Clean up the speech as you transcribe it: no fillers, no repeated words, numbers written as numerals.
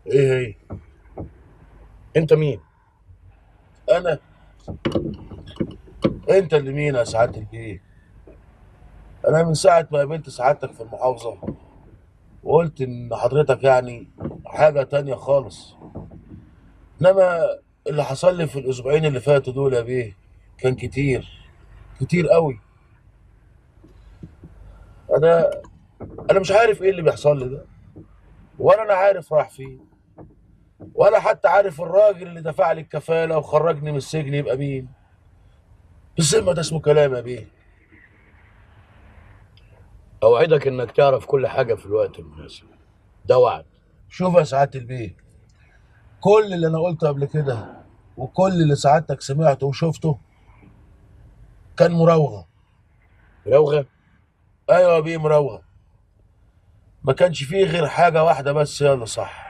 ايه هي؟ انت مين؟ انا؟ انت اللي مين يا سعاده البيه؟ انا من ساعه ما قابلت سعادتك في المحافظه وقلت ان حضرتك يعني حاجه تانية خالص. انما اللي حصل لي في الاسبوعين اللي فاتوا دول يا بيه كان كتير، كتير قوي. انا انا مش عارف ايه اللي بيحصل لي ده، ولا انا عارف راح فين، ولا حتى عارف الراجل اللي دفع لي الكفاله وخرجني من السجن يبقى مين. بالذمه ده اسمه كلام يا بيه؟ اوعدك انك تعرف كل حاجه في الوقت المناسب. ده وعد. شوف يا سعاده البيه، كل اللي انا قلته قبل كده وكل اللي سعادتك سمعته وشفته كان مراوغه. روغه. ايوه يا بيه، مراوغه. ما كانش فيه غير حاجه واحده بس هي اللي صح.